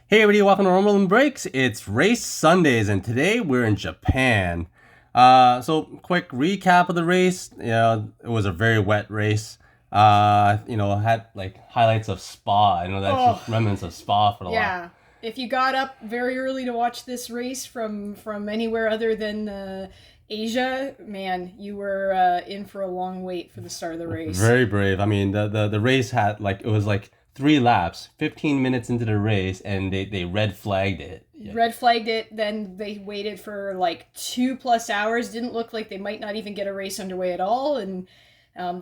Hey everybody, welcome to Rumble and Breaks. It's Race Sundays, and today we're in Japan. So quick recap of the race. It was a very wet race. Had like highlights of Spa. I know that's just remnants of Spa for a while. Yeah. If you got up very early to watch this race from anywhere other than Asia, man, you were in for a long wait for the start of the race. Very brave. I mean, the race had it was 3 laps, 15 minutes into the race, and they red flagged it. Yeah. Red flagged it, then they waited for 2+ hours. Didn't look like they might not even get a race underway at all, and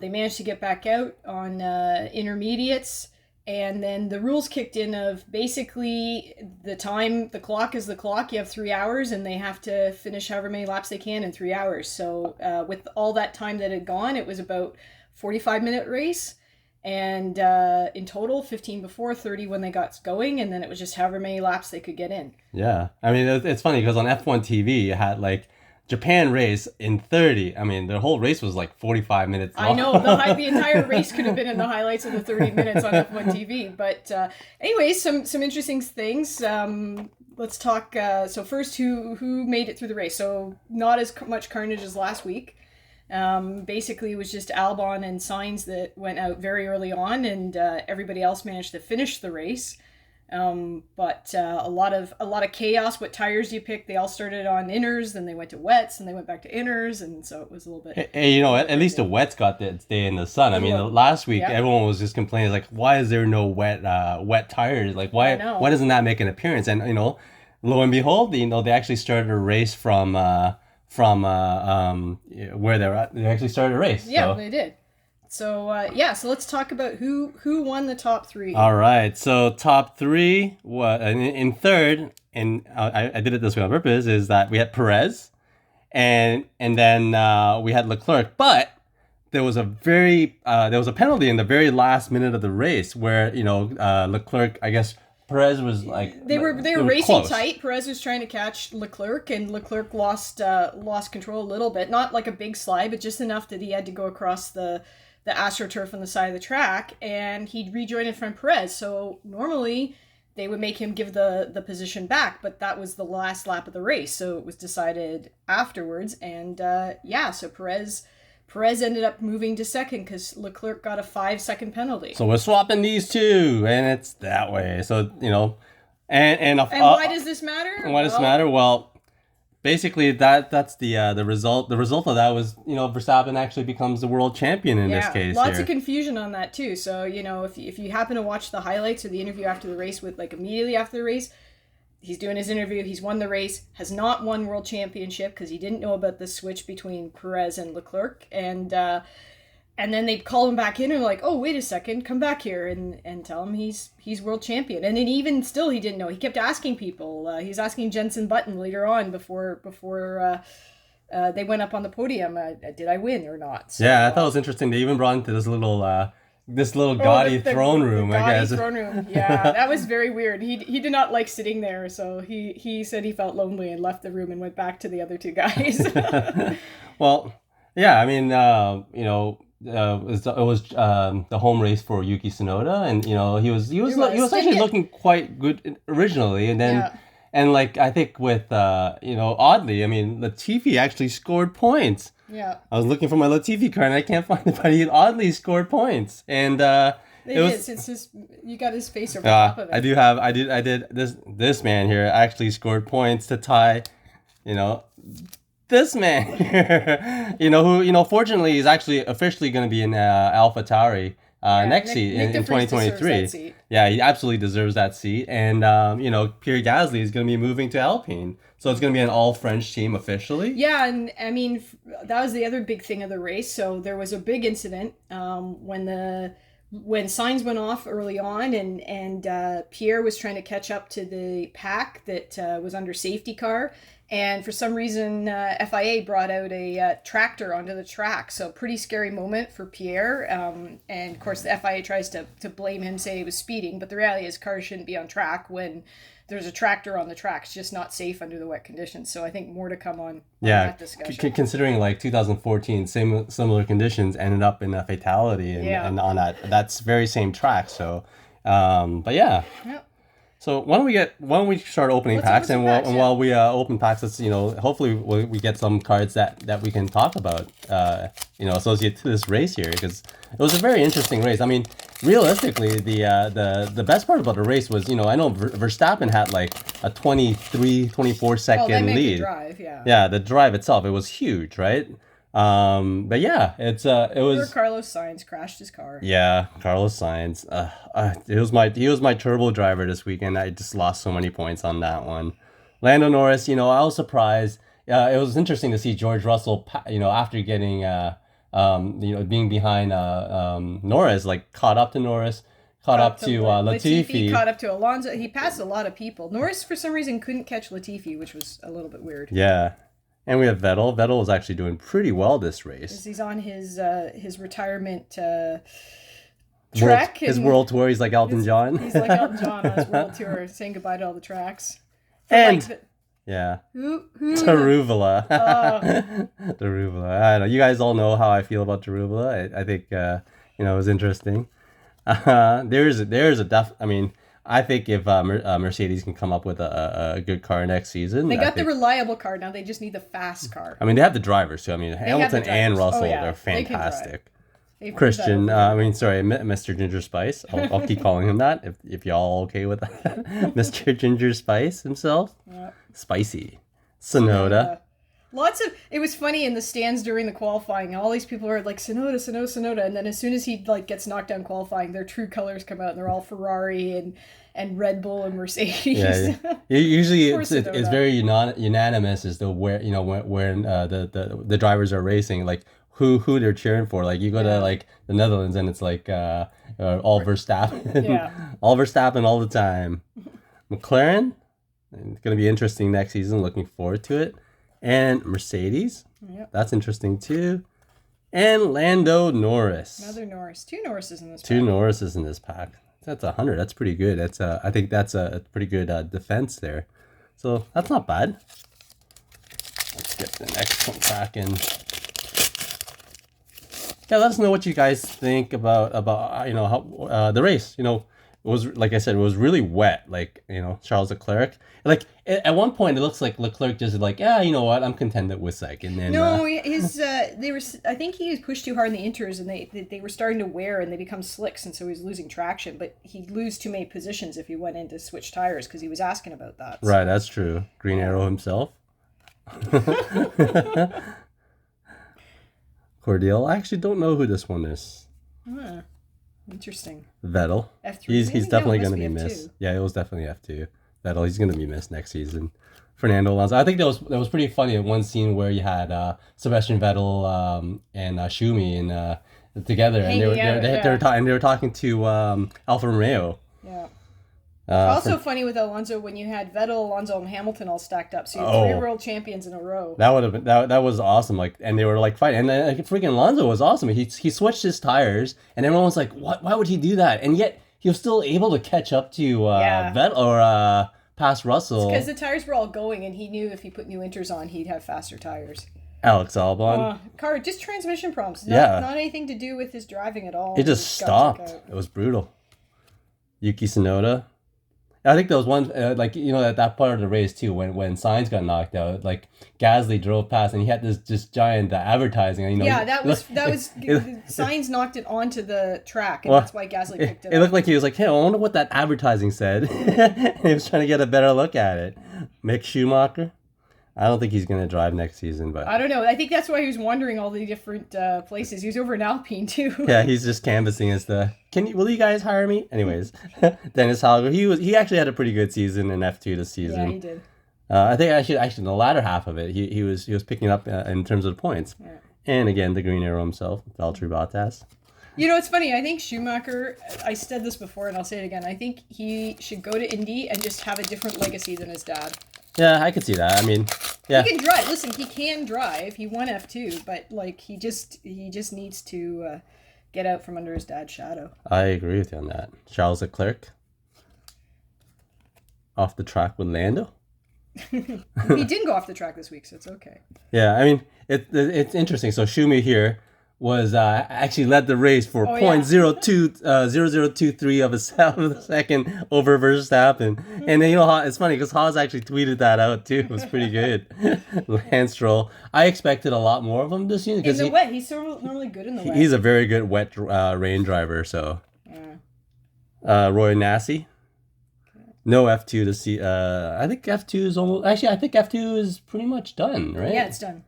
they managed to get back out on intermediates. And then the rules kicked in of basically the clock is the clock. You have 3 hours, and they have to finish however many laps they can in 3 hours. So with all that time that had gone, it was about 45-minute race. And in total, 15 before, 30 when they got going, and then it was just however many laps they could get in. Yeah. I mean, it's funny because on F1 TV, you had Japan race in 30. I mean, the whole race was 45 minutes long. I know. The entire race could have been in the highlights of the 30 minutes on F1 TV. But anyways, some interesting things. Let's talk. So first, who made it through the race? So not as much carnage as last week. Basically, it was just Albon and Sainz that went out very early on, and everybody else managed to finish the race. But a lot of chaos. What tires do you pick? They all started on inners, then they went to wets, and they went back to inners, and so it was a little bit. Hey, at least the wets got to stay in the sun. I mean, last week everyone was just complaining why is there no wet tires? Why doesn't that make an appearance? And lo and behold, they actually started a race from where they're at. They actually started a race. Yeah, so. They did. So so let's talk about who won the top 3. All right, so top 3 in third, and I did it this way on purpose, is that we had Perez, and then we had Leclerc, but there was a penalty in the very last minute of the race where Leclerc, I guess. Perez was they were racing close. Tight. Perez was trying to catch Leclerc, and Leclerc lost control a little bit. Not like a big slide, but just enough that he had to go across the AstroTurf on the side of the track, and he'd rejoin in front of Perez. So normally they would make him give the position back, but that was the last lap of the race, so it was decided afterwards. And so Perez ended up moving to second because Leclerc got a 5-second penalty. So we're swapping these two, and it's that way. So, and why does this matter? Why does it matter? Well, basically that's the result. The result of that was, Verstappen actually becomes the world champion in this case. Lots of confusion on that too. So, if you happen to watch the highlights or the interview after the race with immediately after the race, he's doing his interview. He's won the race, has not won World Championship because he didn't know about the switch between Perez and Leclerc. And then they call him back in and like, oh, wait a second, come back here and tell him he's World Champion. And then even still, he didn't know. He kept asking people. He was asking Jenson Button later on before they went up on the podium, did I win or not? So, I thought it was interesting. They even brought into this little gaudy throne room, I guess. Throne room. Yeah, that was very weird. He did not like sitting there, so he said he felt lonely and left the room and went back to the other 2 guys. Well, yeah, I mean, it was the home race for Yuki Tsunoda, and he was actually looking quite good originally, and then. And I think with oddly, I mean, Latifi actually scored points. Yeah. I was looking for my Latifi card and I can't find it, but he oddly scored points. And it's just you got his face over top of it. I did this man here actually scored points to tie, this man here, who fortunately is actually officially going to be in AlphaTauri. Next seat in 2023. Yeah, he absolutely deserves that seat. And, Pierre Gasly is going to be moving to Alpine. So it's going to be an all-French team officially. Yeah, and I mean, that was the other big thing of the race. So there was a big incident when Sainz went off early on and Pierre was trying to catch up to the pack that was under safety car. And for some reason, FIA brought out a tractor onto the track. So pretty scary moment for Pierre. And of course, the FIA tries to blame him, say he was speeding. But the reality is cars shouldn't be on track when there's a tractor on the track. It's just not safe under the wet conditions. So I think more to come on that discussion. Considering 2014, similar conditions ended up in a fatality and on that very same track. So, but yeah. Yep. So why don't we start opening Let's packs, open and some packs, while we open packs, let's hopefully we get some cards that we can talk about associated to this race here, because it was a very interesting race. I mean, realistically, the best part about the race was I know Verstappen had like a 24 second lead. The drive, yeah. Yeah, the drive itself, it was huge, right? But yeah, it was. Carlos Sainz crashed his car. Yeah, Carlos Sainz. He was my turbo driver this weekend. I just lost so many points on that one. Lando Norris, I was surprised. It was interesting to see George Russell, after getting being behind Norris, like caught up to Norris, caught up to Latifi, caught up to Alonso. He passed a lot of people. Norris for some reason couldn't catch Latifi, which was a little bit weird. Yeah. And we have Vettel. Vettel was actually doing pretty well this race. He's on his retirement track. His world tour. He's like Elton John. He's like Elton John on his world tour, saying goodbye to all the tracks. Yeah. Taruvula. Taruvula. I don't know. You guys all know how I feel about Taruvula. I think it was interesting. There's a I mean, I think if Mercedes can come up with a good car next season, they got the reliable car. Now they just need the fast car. I mean, they have the drivers too. I mean, Hamilton and Russell, they're fantastic. Christian, Mr. Ginger Spice. I'll keep calling him that if y'all okay with that. Mr. Ginger Spice himself. Yeah. Spicy. Sonoda. It was funny in the stands during the qualifying. All these people are like Sonoda, and then as soon as he gets knocked down qualifying, their true colors come out, and they're all Ferrari and Red Bull and Mercedes. Yeah. Usually it's very unanimous as to where when the drivers are racing, like who they're cheering for. Like you go to like the Netherlands and it's like all Verstappen. Yeah. All Verstappen all the time. McLaren, it's gonna be interesting next season. Looking forward to it. And Mercedes, that's interesting too. And Lando Norris. Another Norris. Two Norrises in this pack. Two Norrises in this pack. That's 100. That's pretty good. I think that's a pretty good defense there. So that's not bad. Let's get the next one back in. Yeah, let us know what you guys think about how the race. It was, like I said, it was really wet. Like, Charles Leclerc. Like, at one point, it looks like Leclerc just like, yeah, you know what, I'm contented with second. And, I think he was pushed too hard in the inters, and they were starting to wear, and they become slicks, and so he was losing traction. But he'd lose too many positions if he went in to switch tires, because he was asking about that. So. Right, that's true. Green Arrow himself. Cordial. I actually don't know who this one is. Interesting. Vettel. F3. He's definitely going to be missed. Yeah, it was definitely F2. Vettel, he's going to be missed next season. Fernando Alonso. I think that was pretty funny at one scene where you had Sebastian Vettel and Schumi together, and they were talking to Alfa Romeo. Yeah. Also funny with Alonso when you had Vettel, Alonso, and Hamilton all stacked up. So you had 3 world champions in a row. That would have been that was awesome. Like, and they were like fighting. And freaking Alonso was awesome. He switched his tires, and everyone was like, "What? Why would he do that?" And yet he was still able to catch up to Vettel or past Russell. Because the tires were all going, and he knew if he put new inters on, he'd have faster tires. Alex Albon. Just transmission problems. Not anything to do with his driving at all. It just stopped. It was brutal. Yuki Tsunoda. I think there was one, at that part of the race too, when Sainz got knocked out, like Gasly drove past and he had this giant advertising. That was Sainz knocked it onto the track, and that's why Gasly picked it up. It looked like he was like, hey, I wonder what that advertising said. And he was trying to get a better look at it. Mick Schumacher. I don't think he's going to drive next season, but... I don't know. I think that's why he was wandering all the different places. He was over in Alpine, too. Yeah, he's just canvassing as will you guys hire me? Anyways, Dennis Hogger, he actually had a pretty good season in F2 this season. Yeah, he did. I think actually in the latter half of it, he was picking up in terms of the points. Yeah. And again, the Green Arrow himself, Valtteri Bottas. It's funny. I think Schumacher, I said this before and I'll say it again, I think he should go to Indy and just have a different legacy than his dad. Yeah, I could see that. I mean, yeah. He can drive. Listen, he can drive. He won F2, but he just needs to get out from under his dad's shadow. I agree with you on that. Charles Leclerc off the track with Lando. He didn't go off the track this week, so it's okay. Yeah, I mean, it's interesting. So Schumi here was actually led the race for Oh, 0.0023 of a second over Verstappen. And then, you know, it's funny because Haas actually tweeted that out too. It was pretty good. Lance Stroll. I expected a lot more of him this year. In the wet, he's normally good in the wet. He's a very good wet rain driver. So, Roy Nassi. No F2 to see. I think F2 is almost. Actually, I think F2 is pretty much done, right? Yeah, it's done.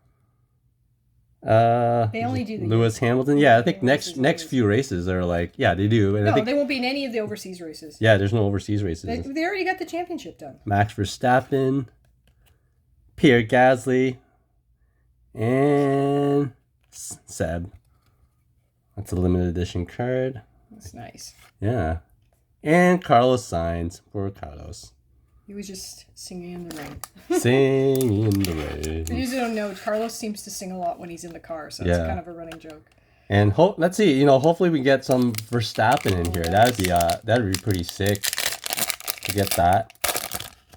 They only do the Lewis Hamilton. Yeah, I think next few races are like, yeah, they do. And no, I think, they won't be in any of the overseas races. Yeah, there's no overseas races. They already got the championship done. Max Verstappen, Pierre Gasly, and Seb. That's a limited edition card. That's nice. Yeah. And Carlos Sainz. Poor Carlos. He was just singing in the rain. Sing in the rain. For those who don't know, Carlos seems to sing a lot when he's in the car, so it's kind of a running joke. And let's see, you know, hopefully we get some Verstappen in here. That'd be pretty sick to get that.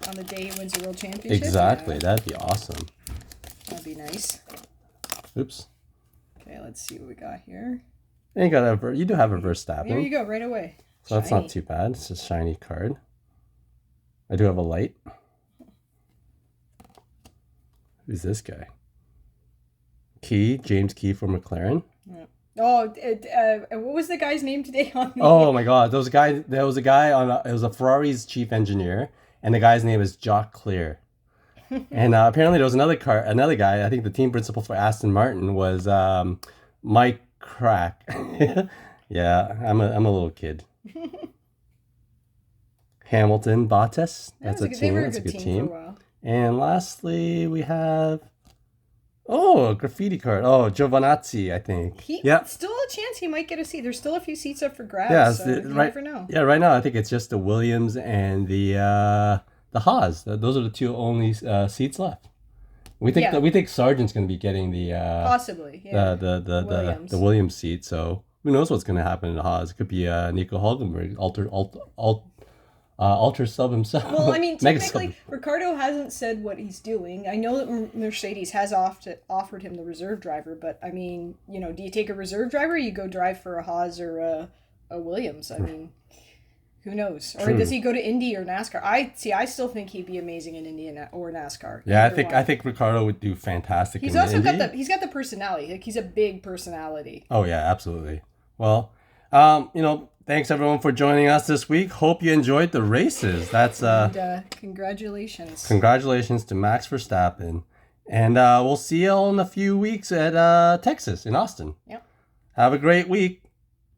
On the day he wins the World Championship? Exactly, yeah. that'd be awesome. That'd be nice. Oops. Okay, let's see what we got here. You do have a Verstappen. There you go, right away. So that's not too bad. It's a shiny card. I do have a light. Who's this guy? James Key for McLaren. Yeah. Oh, what was the guy's name today on the... Oh my God, there was a guy on. It was a Ferrari's chief engineer, and the guy's name is Jacques Clear. And apparently there was another guy. I think the team principal for Aston Martin was Mike Crack. Yeah, I'm a little kid. Hamilton, Bottas. That's a team. That's a good team. For a while. And lastly, we have a graffiti card. Oh, Giovinazzi, I think. Still a chance he might get a seat. There's still a few seats up for grabs. Yeah, so you never know. Yeah, right now I think it's just the Williams and the Haas. Those are the two only seats left. We think Sargent's going to be getting the possibly the Williams seat. So who knows what's going to happen in the Haas? It could be Nico Hulkenberg, alter sub himself. Well, I mean, technically, Ricardo hasn't said what he's doing. I know that Mercedes has offered him the reserve driver, but I mean, you know, do you take a reserve driver? Or you go drive for a Haas or a Williams. I mean, who knows? Or does he go to Indy or NASCAR? I still think he'd be amazing in Indy or NASCAR. Yeah, I think Ricardo would do fantastic. He's also got the personality. Like, he's a big personality. Oh yeah, absolutely. Well, you know. Thanks everyone for joining us this week. Hope you enjoyed the races. That's congratulations. Congratulations to Max Verstappen. And we'll see you all in a few weeks at Texas in Austin. Yep. Have a great week.